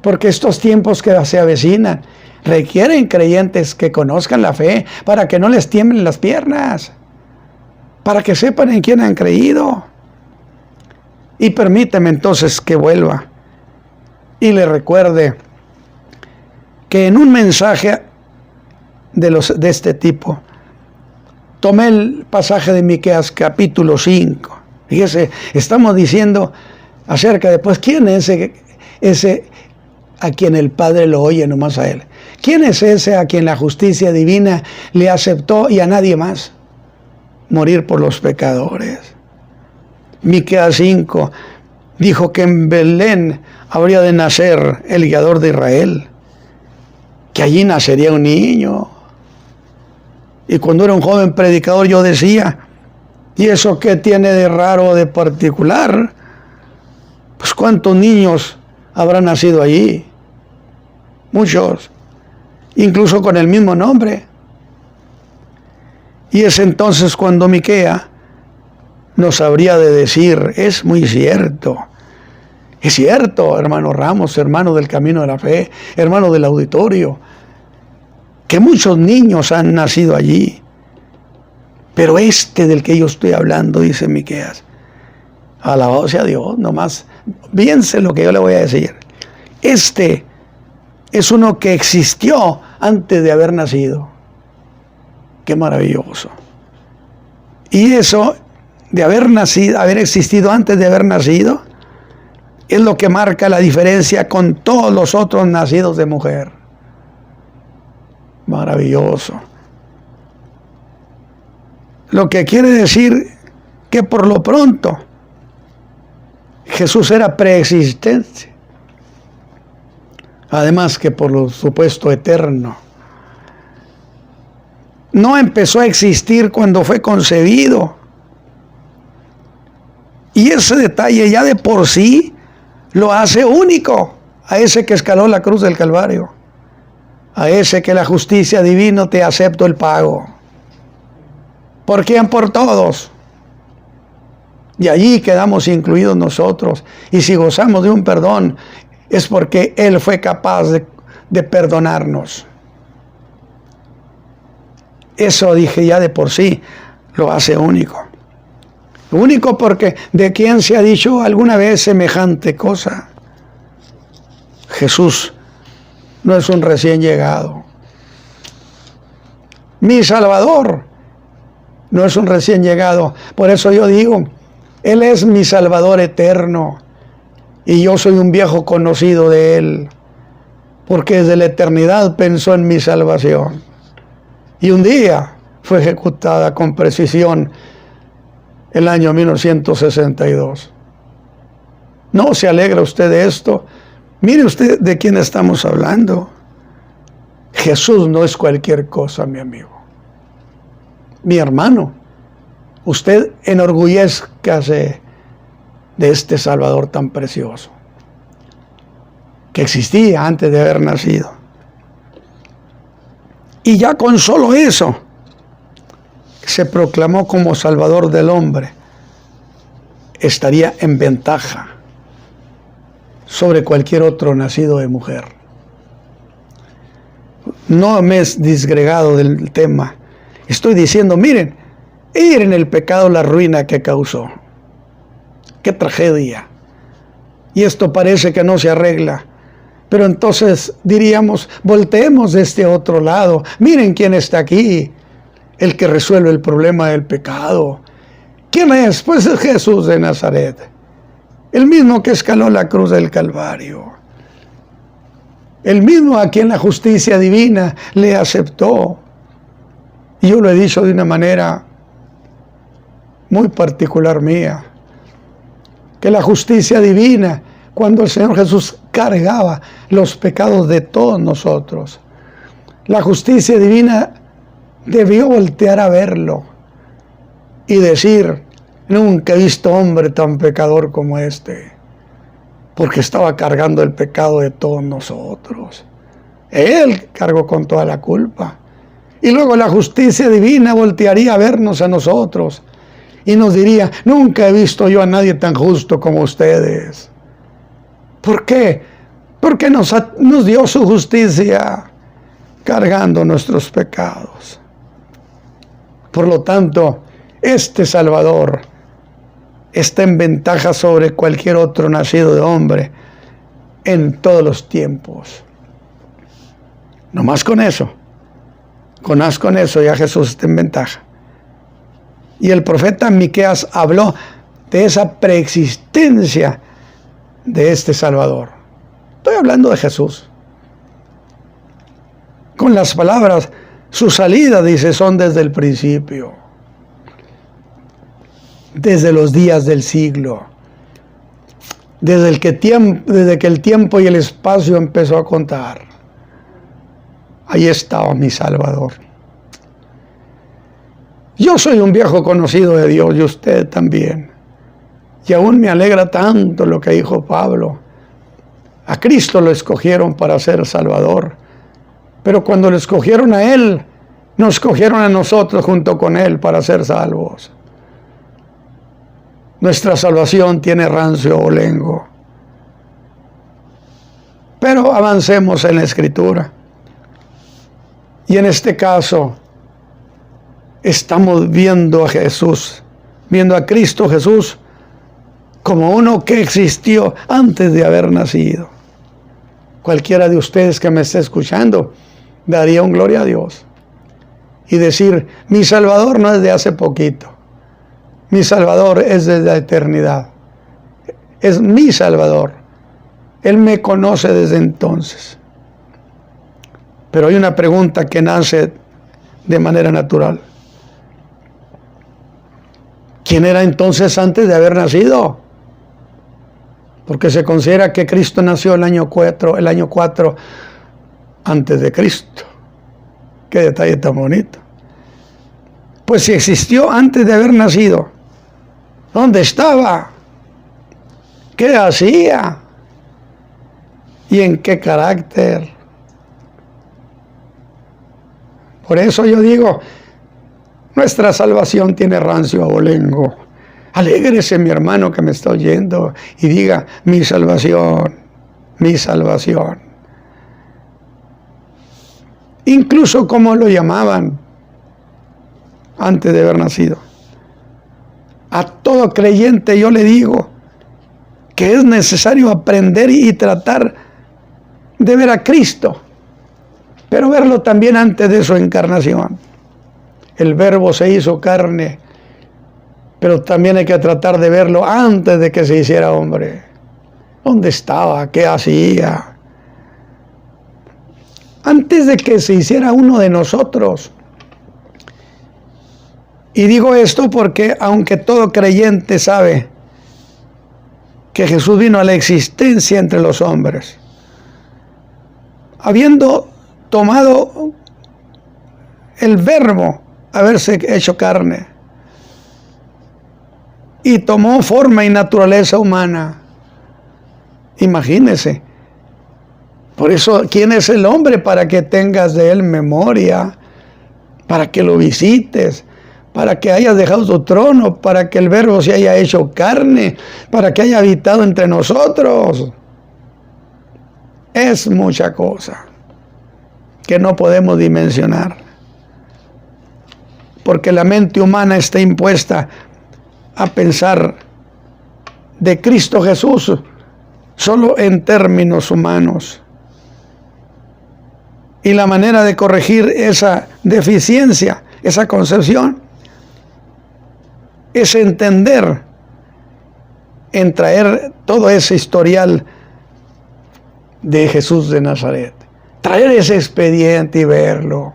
Porque estos tiempos que se avecinan requieren creyentes que conozcan la fe para que no les tiemblen las piernas. Para que sepan en quién han creído. Y permíteme entonces que vuelva y le recuerde que en un mensaje de este tipo tomé el pasaje de Miqueas capítulo 5. Fíjese, estamos diciendo acerca de, pues, ¿quién es ese a quien el Padre lo oye nomás a él? ¿Quién es ese a quien la justicia divina le aceptó y a nadie más? Morir por los pecadores. Miqueas 5 dijo que en Belén habría de nacer el guiador de Israel, que allí nacería un niño. Y cuando era un joven predicador yo decía, ¿y eso qué tiene de raro o de particular? Pues ¿cuántos niños habrán nacido allí? Muchos, incluso con el mismo nombre. Y es entonces cuando Miqueas nos habría de decir, es muy cierto. Es cierto, hermano Ramos, hermano del camino de la fe, hermano del auditorio, que muchos niños han nacido allí. Pero este del que yo estoy hablando, dice Miqueas, alabado sea Dios, nomás, piense lo que yo le voy a decir. Este es uno que existió antes de haber nacido. Qué maravilloso. Y eso de haber nacido, haber existido antes de haber nacido, es lo que marca la diferencia con todos los otros nacidos de mujer. Maravilloso. Lo que quiere decir que por lo pronto Jesús era preexistente. Además que por lo supuesto eterno. No empezó a existir cuando fue concebido. Y ese detalle ya de por sí lo hace único a ese que escaló la cruz del Calvario. A ese que la justicia divina te aceptó el pago. ¿Por quién? Por todos. Y allí quedamos incluidos nosotros. Y si gozamos de un perdón, es porque Él fue capaz de perdonarnos. Eso dije ya de por sí, lo hace único. Único porque ¿de quién se ha dicho alguna vez semejante cosa? Jesús no es un recién llegado. Mi Salvador no es un recién llegado. Por eso yo digo, Él es mi Salvador eterno y yo soy un viejo conocido de Él, porque desde la eternidad pensó en mi salvación. Y un día fue ejecutada con precisión el año 1962. ¿No se alegra usted de esto? Mire usted de quién estamos hablando. Jesús no es cualquier cosa, mi amigo. Mi hermano, usted enorgullezcase de este Salvador tan precioso, que existía antes de haber nacido. Y ya con solo eso, se proclamó como Salvador del hombre, estaría en ventaja sobre cualquier otro nacido de mujer. No me he disgregado del tema. Estoy diciendo, miren el pecado, la ruina que causó. ¡Qué tragedia! Y esto parece que no se arregla. Pero entonces diríamos, volteemos de este otro lado. Miren quién está aquí, el que resuelve el problema del pecado. ¿Quién es? Pues es Jesús de Nazaret, el mismo que escaló la cruz del Calvario, el mismo a quien la justicia divina le aceptó. Y yo lo he dicho de una manera muy particular mía, que la justicia divina, cuando el Señor Jesús cargaba los pecados de todos nosotros, la justicia divina debió voltear a verlo y decir, nunca he visto hombre tan pecador como este, porque estaba cargando el pecado de todos nosotros. Él cargó con toda la culpa. Y luego la justicia divina voltearía a vernos a nosotros y nos diría, nunca he visto yo a nadie tan justo como ustedes. ¿Por qué? Porque nos dio su justicia cargando nuestros pecados. Por lo tanto, este Salvador está en ventaja sobre cualquier otro nacido de hombre en todos los tiempos. No más con eso. Con eso ya Jesús está en ventaja. Y el profeta Miqueas habló de esa preexistencia de este Salvador. Estoy hablando de Jesús. Con las palabras, su salida, dice, son desde el principio, desde los días del siglo, desde que el tiempo y el espacio empezó a contar. Ahí estaba mi Salvador. Yo soy un viejo conocido de Dios y usted también. Y aún me alegra tanto lo que dijo Pablo. A Cristo lo escogieron para ser Salvador. Pero cuando lo escogieron a Él, nos escogieron a nosotros junto con Él para ser salvos. Nuestra salvación tiene rancio abolengo. Pero avancemos en la Escritura. Y en este caso, estamos viendo a Jesús, viendo a Cristo Jesús como uno que existió antes de haber nacido. Cualquiera de ustedes que me esté escuchando daría un gloria a Dios y decir, mi Salvador no es de hace poquito, mi Salvador es desde la eternidad, es mi Salvador, Él me conoce desde entonces. Pero hay una pregunta que nace de manera natural. ¿Quién era entonces antes de haber nacido? Porque se considera que Cristo nació el año 4 antes de Cristo. Qué detalle tan bonito. Pues si existió antes de haber nacido, ¿dónde estaba? ¿Qué hacía? ¿Y en qué carácter? Por eso yo digo, nuestra salvación tiene rancio abolengo. Alégrese, mi hermano que me está oyendo, y diga, mi salvación, mi salvación. Incluso como lo llamaban antes de haber nacido. A todo creyente yo le digo que es necesario aprender y tratar de ver a Cristo, pero verlo también antes de su encarnación. el Verbo se hizo carne, pero también hay que tratar de verlo antes de que se hiciera hombre. ¿Dónde estaba? ¿Qué hacía? Antes de que se hiciera uno de nosotros. Y digo esto porque aunque todo creyente sabe que Jesús vino a la existencia entre los hombres, habiendo tomado el Verbo, haberse hecho carne, y tomó forma y naturaleza humana. Imagínese. Por eso, ¿quién es el hombre para que tengas de él memoria? Para que lo visites, para que hayas dejado tu trono, para que el Verbo se haya hecho carne, para que haya habitado entre nosotros. Es mucha cosa que no podemos dimensionar, porque la mente humana está impuesta a pensar de Cristo Jesús solo en términos humanos. Y la manera de corregir esa deficiencia, esa concepción, es entender, en traer todo ese historial de Jesús de Nazaret, traer ese expediente y verlo.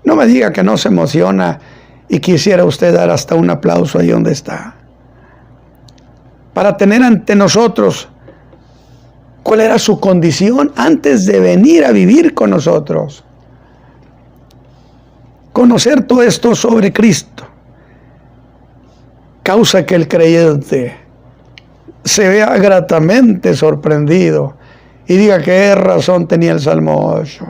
No me diga que no se emociona y quisiera usted dar hasta un aplauso ahí donde está, para tener ante nosotros cuál era su condición antes de venir a vivir con nosotros. Conocer todo esto sobre Cristo causa que el creyente se vea gratamente sorprendido y diga qué razón tenía el Salmo 8.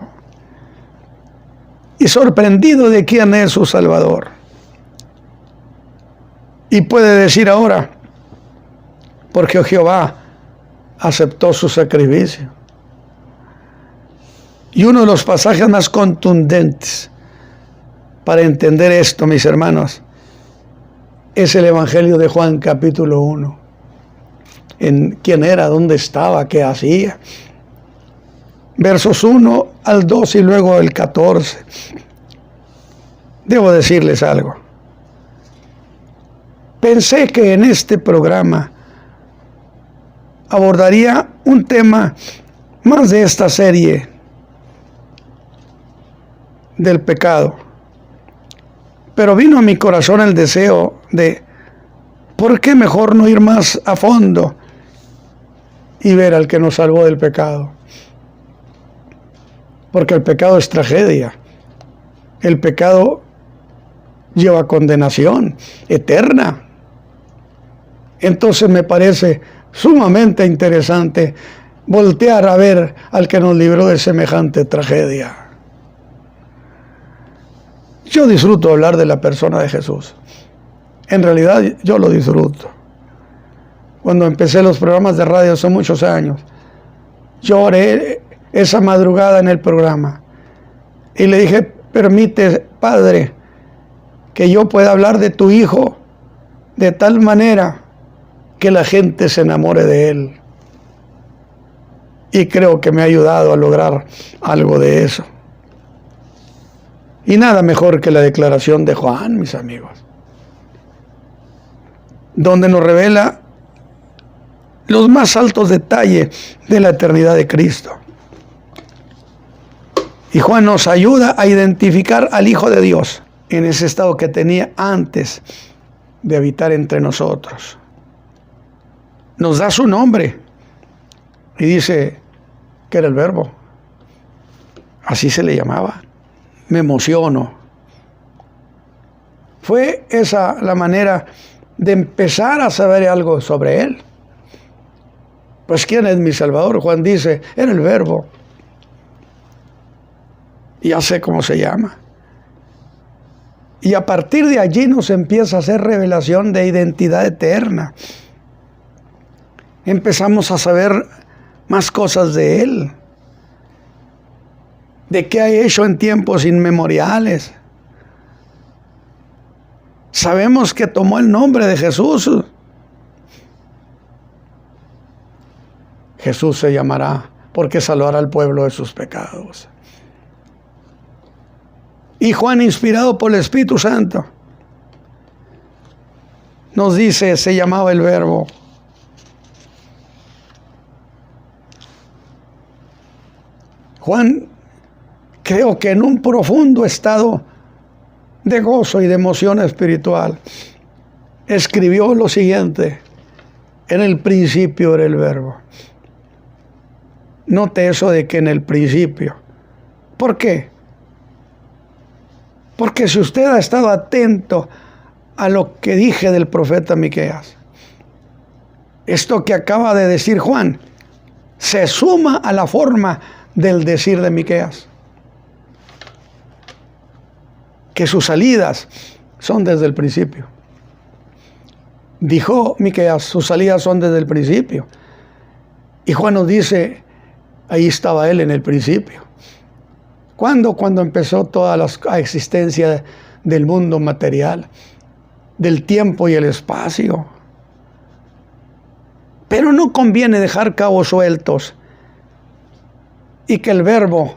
Y sorprendido de quién es su Salvador. Y puede decir ahora, porque Jehová aceptó su sacrificio. Y uno de los pasajes más contundentes para entender esto, mis hermanos, es el Evangelio de Juan capítulo 1. En quién era, dónde estaba, qué hacía. Versos 1 al 2 y luego el 14. Debo decirles algo. Pensé que en este programa abordaría un tema más de esta serie del pecado. Pero vino a mi corazón el deseo de, ¿por qué mejor no ir más a fondo y ver al que nos salvó del pecado? Porque el pecado es tragedia. El pecado lleva condenación eterna. Entonces me parece sumamente interesante voltear a ver al que nos libró de semejante tragedia. Yo disfruto hablar de la persona de Jesús. En realidad yo lo disfruto. Cuando empecé los programas de radio hace muchos años, yo oré esa madrugada en el programa y le dije, permite, Padre, que yo pueda hablar de tu Hijo de tal manera que la gente se enamore de Él. Y creo que me ha ayudado a lograr algo de eso. Y nada mejor que la declaración de Juan, mis amigos, donde nos revela los más altos detalles de la eternidad de Cristo. Y Juan nos ayuda a identificar al Hijo de Dios en ese estado que tenía antes de habitar entre nosotros. Nos da su nombre y dice que era el Verbo. Así se le llamaba. Me emociono. Fue esa la manera de empezar a saber algo sobre Él. Pues ¿quién es mi Salvador? Juan dice, era el Verbo. Y ya sé cómo se llama. Y a partir de allí nos empieza a hacer revelación de identidad eterna. Empezamos a saber más cosas de Él. De qué ha hecho en tiempos inmemoriales. Sabemos que tomó el nombre de Jesús. Jesús se llamará porque salvará al pueblo de sus pecados. Y Juan, inspirado por el Espíritu Santo, nos dice, se llamaba el Verbo. Juan, creo que en un profundo estado de gozo y de emoción espiritual, escribió lo siguiente: en el principio era el Verbo. Note eso de que en el principio. ¿Por qué? Porque si usted ha estado atento a lo que dije del profeta Miqueas, esto que acaba de decir Juan se suma a la forma del decir de Miqueas, que sus salidas son desde el principio. Dijo Miqueas, sus salidas son desde el principio. Y Juan nos dice, ahí estaba él en el principio. ¿Cuándo? Cuando empezó toda la existencia del mundo material, del tiempo y el espacio. Pero no conviene dejar cabos sueltos y que el Verbo,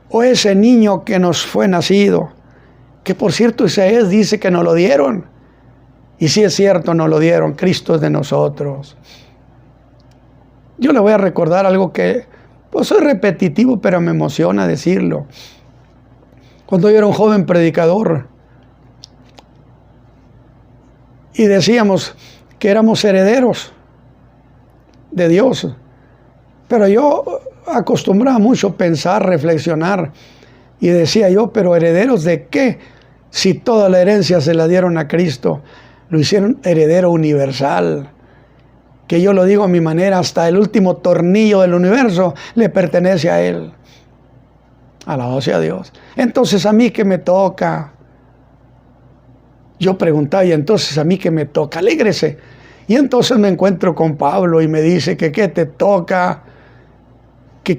o ese niño que nos fue nacido, que por cierto Isaías dice que nos lo dieron, y sí es cierto, nos lo dieron, Cristo es de nosotros. Yo le voy a recordar algo que, pues soy repetitivo, pero me emociona decirlo. Cuando yo era un joven predicador, y decíamos que éramos herederos de Dios, pero yo acostumbraba mucho a pensar, reflexionar, y decía yo, pero herederos de qué, si toda la herencia se la dieron a Cristo, lo hicieron heredero universal, que yo lo digo a mi manera, hasta el último tornillo del universo le pertenece a Él. Alabado sea Dios. Entonces, ¿a mí qué me toca? Yo preguntaba, y entonces ¿a mí qué me toca? Alégrese. Y entonces me encuentro con Pablo y me dice que ¿qué te toca? Que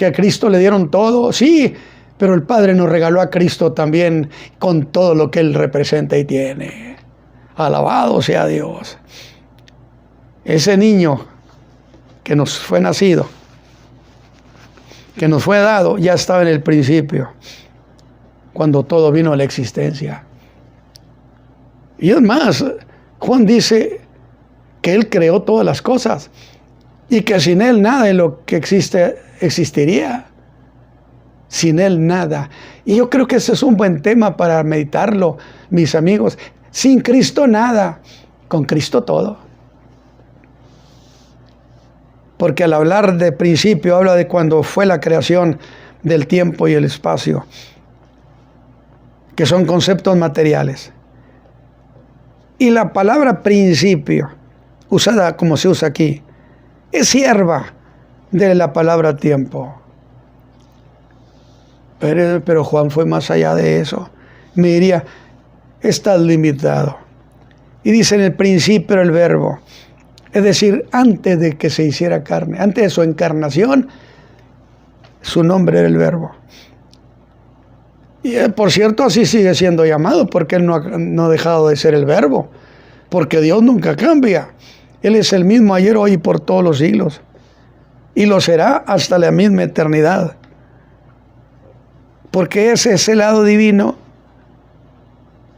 a Cristo le dieron todo. Sí, pero el Padre nos regaló a Cristo también con todo lo que Él representa y tiene. Alabado sea Dios. Ese niño que nos fue nacido, que nos fue dado, ya estaba en el principio, cuando todo vino a la existencia. Y es más, Juan dice que Él creó todas las cosas y que sin Él nada de lo que existe existiría. Sin Él nada. Y yo creo que ese es un buen tema para meditarlo, mis amigos. Sin Cristo nada, con Cristo todo. Porque al hablar de principio, habla de cuando fue la creación del tiempo y el espacio, que son conceptos materiales. Y la palabra principio, usada como se usa aquí, es sierva de la palabra tiempo. Pero Juan fue más allá de eso. Me diría, estás limitado. Y dice en el principio el Verbo. Es decir, antes de que se hiciera carne, antes de su encarnación, su nombre era el Verbo. Y por cierto, así sigue siendo llamado, porque Él no ha dejado de ser el Verbo. Porque Dios nunca cambia. Él es el mismo ayer, hoy y por todos los siglos. Y lo será hasta la misma eternidad. Porque ese es el lado divino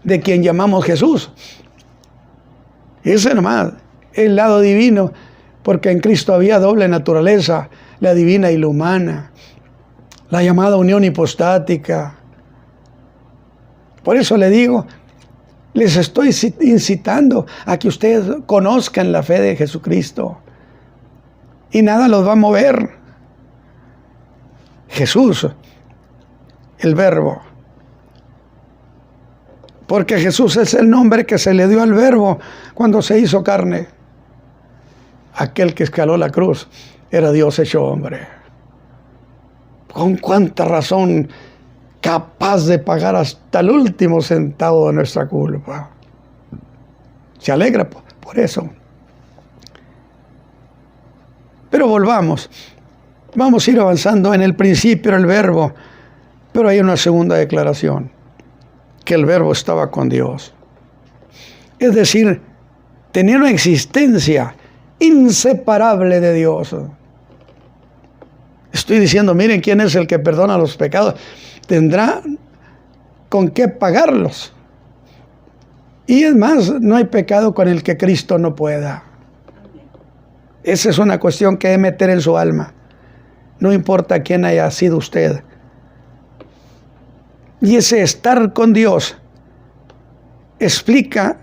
de quien llamamos Jesús. Ese nomás, el lado divino, porque en Cristo había doble naturaleza, la divina y la humana, la llamada unión hipostática. Por eso le digo, les estoy incitando a que ustedes conozcan la fe de Jesucristo. Y nada los va a mover. Jesús, el Verbo. Porque Jesús es el nombre que se le dio al Verbo cuando se hizo carne. Aquel que escaló la cruz era Dios hecho hombre. Con cuánta razón, capaz de pagar hasta el último centavo de nuestra culpa. Se alegra por eso. Pero volvamos. Vamos a ir avanzando. En el principio era el Verbo, pero hay una segunda declaración, que el Verbo estaba con Dios. Es decir, tenía una existencia inseparable de Dios. Estoy diciendo, miren quién es el que perdona los pecados. Tendrá con qué pagarlos. Y es más, no hay pecado con el que Cristo no pueda. Esa es una cuestión que debe meter en su alma. No importa quién haya sido usted. Y ese estar con Dios explica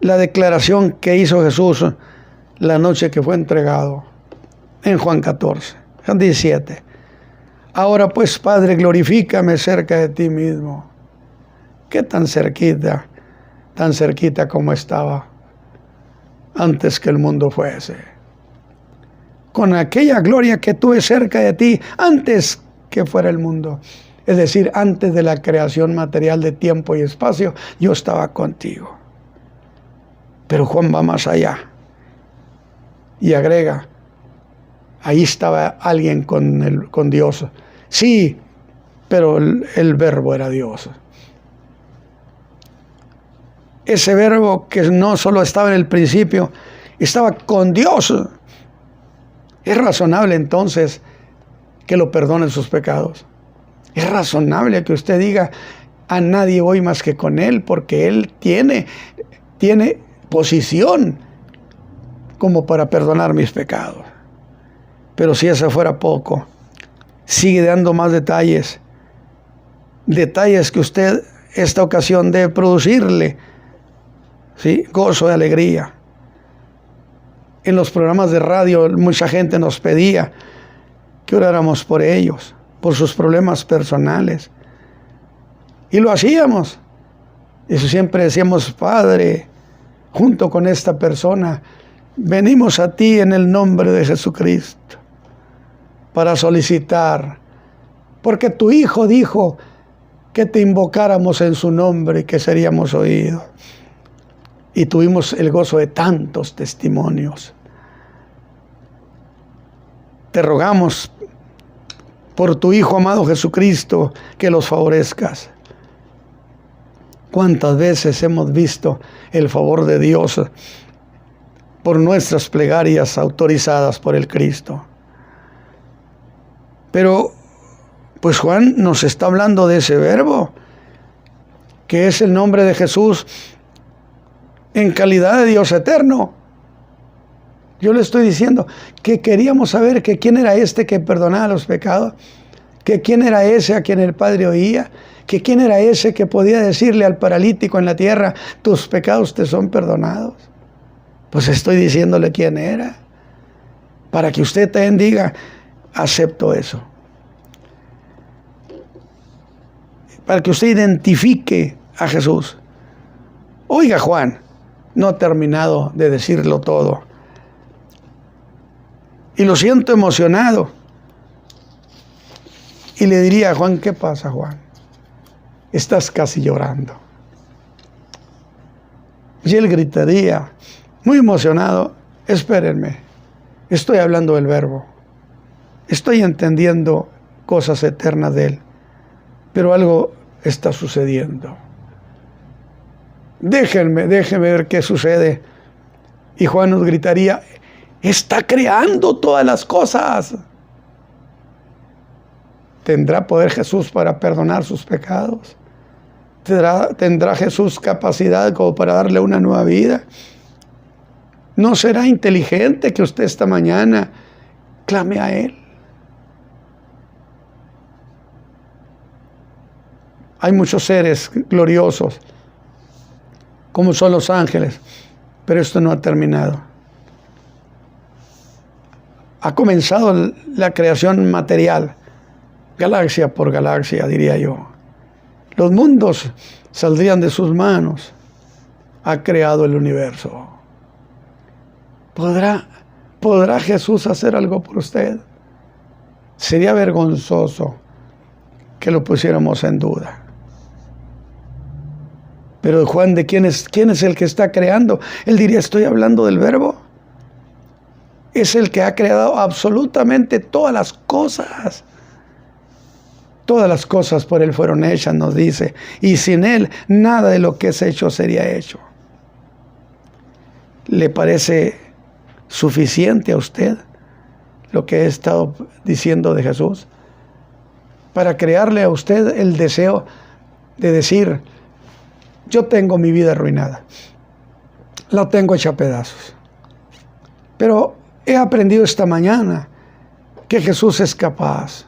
la declaración que hizo Jesús la noche que fue entregado en Juan 14, Juan 17. Ahora pues, Padre, glorifícame cerca de ti mismo. ¿Qué tan cerquita como estaba antes que el mundo fuese? Con aquella gloria que tuve cerca de ti antes que fuera el mundo. Es decir, antes de la creación material de tiempo y espacio, yo estaba contigo. Pero Juan va más allá y agrega, ahí estaba alguien con Dios. Sí, pero el verbo era Dios. Ese verbo que no solo estaba en el principio, estaba con Dios. Es razonable entonces que lo perdonen sus pecados. Es razonable que usted diga, a nadie voy más que con Él, porque Él tiene posición como para perdonar mis pecados. Pero si eso fuera poco, sigue dando más detalles que usted esta ocasión debe producirle, ¿sí? Gozo y alegría. En los programas de radio mucha gente nos pedía que oráramos por ellos, por sus problemas personales. Y lo hacíamos. Y siempre decíamos, Padre, junto con esta persona, venimos a ti en el nombre de Jesucristo para solicitar, porque tu Hijo dijo que te invocáramos en su nombre y que seríamos oídos. Y tuvimos el gozo de tantos testimonios. Te rogamos por tu Hijo amado Jesucristo que los favorezcas. ¿Cuántas veces hemos visto el favor de Dios por nuestras plegarias autorizadas por el Cristo? Pero, pues Juan nos está hablando de ese verbo, que es el nombre de Jesús en calidad de Dios eterno. Yo le estoy diciendo que queríamos saber que quién era este que perdonaba los pecados, que quién era ese a quien el Padre oía, que quién era ese que podía decirle al paralítico en la tierra, tus pecados te son perdonados. Pues estoy diciéndole quién era, para que usted también diga, acepto eso. Para que usted identifique a Jesús. Oiga, Juan, no he terminado de decirlo todo. Y lo siento emocionado. Y le diría a Juan, ¿qué pasa, Juan? Estás casi llorando. Y él gritaría, muy emocionado, espérenme, estoy hablando del verbo. Estoy entendiendo cosas eternas de Él, pero algo está sucediendo. Déjenme ver qué sucede. Y Juan nos gritaría, está creando todas las cosas. ¿Tendrá poder Jesús para perdonar sus pecados? ¿Tendrá Jesús capacidad como para darle una nueva vida? ¿No será inteligente que usted esta mañana clame a Él? Hay muchos seres gloriosos, como son los ángeles, pero esto no ha terminado. Ha comenzado la creación material, galaxia por galaxia, diría yo. Los mundos saldrían de sus manos. Ha creado el universo. ¿Podrá Jesús hacer algo por usted? Sería vergonzoso que lo pusiéramos en duda. Pero Juan, ¿de quién es el que está creando? Él diría, estoy hablando del verbo. Es el que ha creado absolutamente todas las cosas. Todas las cosas por Él fueron hechas, nos dice. Y sin Él, nada de lo que es hecho sería hecho. ¿Le parece suficiente a usted lo que he estado diciendo de Jesús? Para crearle a usted el deseo de decir, yo tengo mi vida arruinada, la tengo hecha a pedazos. Pero he aprendido esta mañana que Jesús es capaz,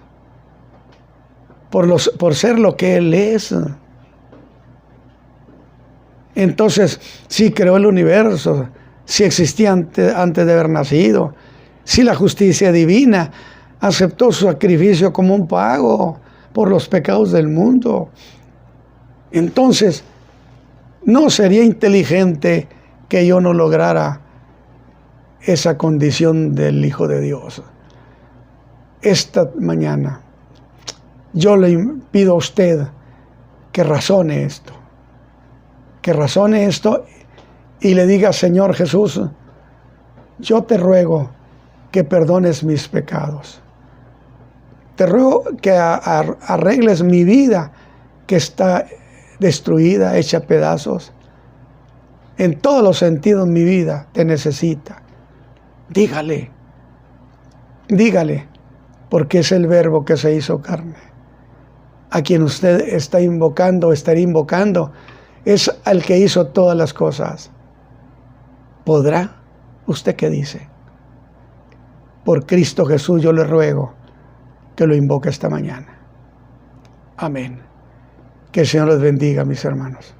por ser lo que Él es. Entonces, si creó el universo, si existía antes de haber nacido, si la justicia divina aceptó su sacrificio como un pago por los pecados del mundo, entonces no sería inteligente que yo no lograra esa condición del Hijo de Dios. Esta mañana yo le pido a usted que razone esto, y le diga, Señor Jesús, yo te ruego que perdones mis pecados. Te ruego que arregles mi vida que está destruida, hecha a pedazos. En todos los sentidos mi vida te necesita. Dígale, porque es el Verbo que se hizo carne. A quien usted está invocando, estaría invocando, es al que hizo todas las cosas. ¿Podrá? ¿Usted qué dice? Por Cristo Jesús yo le ruego que lo invoque esta mañana. Amén. Que el Señor les bendiga, mis hermanos.